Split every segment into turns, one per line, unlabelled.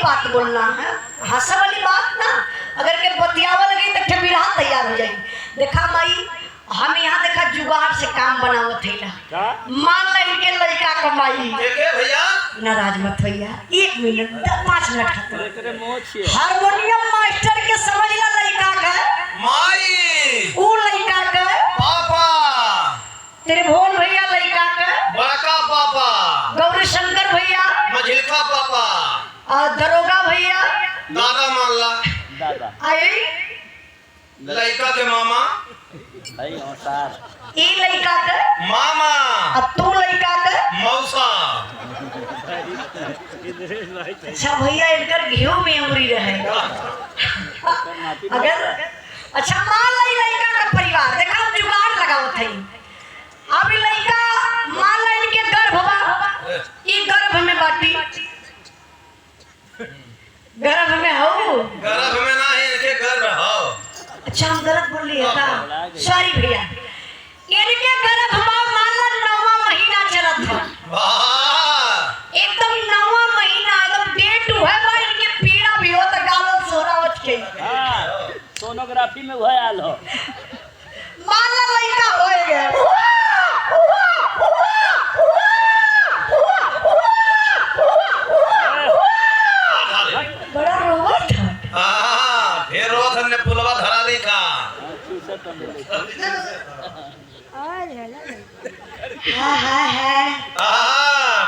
बात बोलना है, हंसा वाली बात ना। अगर के बतियावा लगी तो बिरहा तैयार हो जाएगी। देखा माई हम यहाँ देखा जुगाड़ से काम बनावत है। मान ला इनके लड़का कमाई
भैया
नाराज मत भैया, 1 मिनट 5 मिनट खातिर हारमोनियम मास्टर के समझ ला लड़का का
माई
वो लड़का का
पापा
तेरे भोल भैया लड़का का
बड़का पापा
गौरी शंकर भैया
मझिलका पापा
और दरोगा भैया
दादा मान ला
दादा
आई
लड़का के मामा
ई लड़का का
मामा
अब तू लड़का का
मौसा।
अच्छा भैया इनकर घियो में उमरी रहे। अगर अच्छा मान ला लड़का का परिवार देखा हम जुगाड़ लगावत है। अब लड़का मान ला इनके गर्भवा ई गर्भ में बाटी गर्भ में हो
गर्भ में ना है इनके गर्भ हो।
अच्छा हम गलत बोल लिए था, सॉरी भैया। इनके गर्भ में मान ला 9वां महीना चलत था, एकदम 9वां महीना एकदम डेट है बा इनके पीड़ा भी हो त गालो सोरावत के
सोनोग्राफी में वह आल हो
मान ला लड़का हो गया। बड़ा रोवत था।
फिर रोथ ने पुलवा धरा देखा।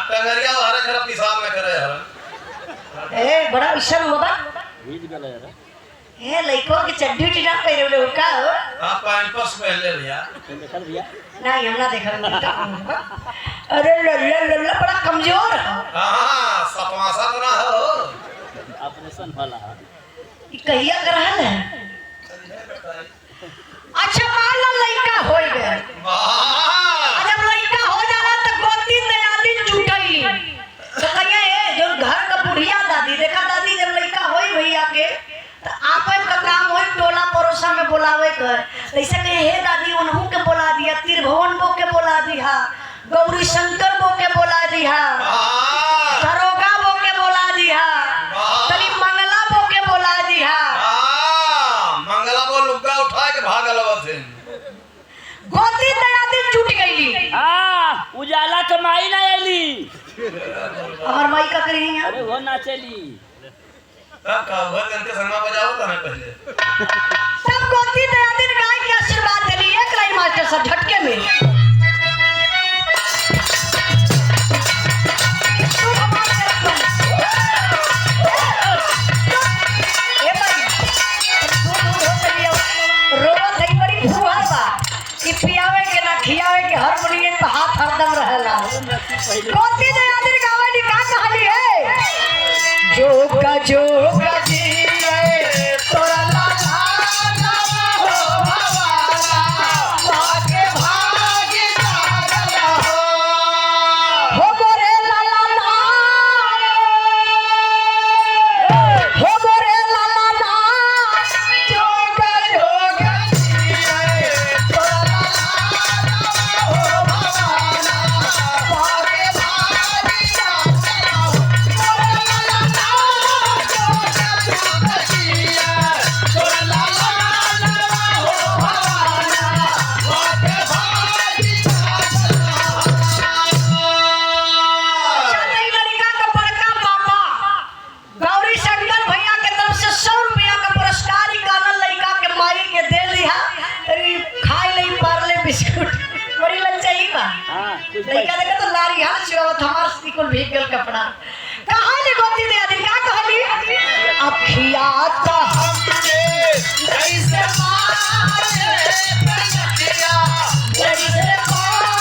टंगरिया हर खरा पिसाब में करे हर
ए बड़ा विषम होगा
भीज गले रे
ए लइको के चड्डी टीना पहिरे ले का हो
आप पैंपस पहन ले भैया
देखल भैया
नहीं हमला देखल। अरे लल्ला लल्ला बड़ा कमजोर हो।
हां सपवासा तो ना हो
ऑपरेशन वाला है
ई कहिया करहल है। अच्छा मान लो लइका हो गया। जब लइका हो जाला तो गोती दयाली जुटैली तो कहिया ए जो घर का बुढ़िया दादी देखा दादी जब लइका होई भैया के तो आपन का काम होई टोला पड़ोसा में बुलावे कर ऐसे कहे हे दादी उन्हों के बुला दिया, त्रिभुवन बो के बुला दिया, गौरी शंकर बो के बुला दिया, दरोगा बो के बुला दिया, तनी मंगला बो के बुला दिया।
मंगला को लुक्का उठा के भागल बथे
गोती दयादी जुट गईली।
उजाला कमाई ना आईली
हमार माई का करी है
अरे वो ना चली
तब का हुआ इनके संगमा बजाओ था ना पहले
सब गोती दयादी ने गाय के आशीर्वाद देली। एक लाइन मास्टर सब झटके में ए भाई दूर हो चलिए रोवत है बड़ी फुहार बा कि पियावे के ना खियावे के हर बुनियन पे हाथ हरदम रहेला। गोती दयादी ने गावे नी का कहानी है जोगा जोगा जी रे तोरा लाला हो भवाना भागे भागे जागला हो मोरे लाला ना हो मोरे लाला ना जोगा जोगा जी रे तोरा लाला हो भवाना भागे भागे जागला हो मोरे लाला ना जोगा जोगा जी रे तोरा लाला हो भवाना भागे भागे जागला। लड़का का बड़का पापा गौरी शंकर भैया के तरफ से 100 रुपया का पुरस्कार निकालल लड़का के माई के दे दिया। अरे खाई नहीं पारले बिस्कुट बड़ी लज्जाई बा। लड़का देखा तो लारी हाथ छुआवत हमार स्टिकुल भीग गेल कपड़ा। कहानी गोती दे आदि का कहली अब खियाता हमने जैसे मारे कन्हैया जैसे पापा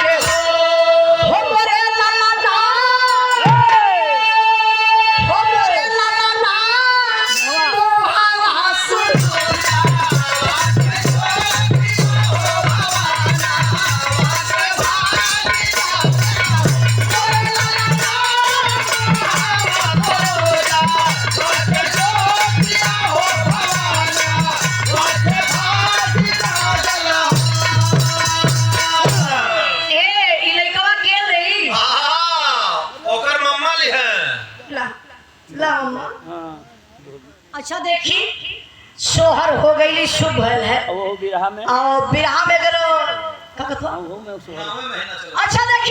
के हो मोरे लाला ना हो मोरे लाला ना मोहा सुना हो भवाना भागे भागे मोरे लाला ना मोरा भागे जोगिया हो भवाना ला अम्मा
हाँ
अच्छा देखी सोहर हो गई शुभ भइल है
वो बिरहा में
और बिरहा में गलो का कहत बा?
हाँ, वो मैं उसको
हाँ, मैं महीना चला
अच्छा देखी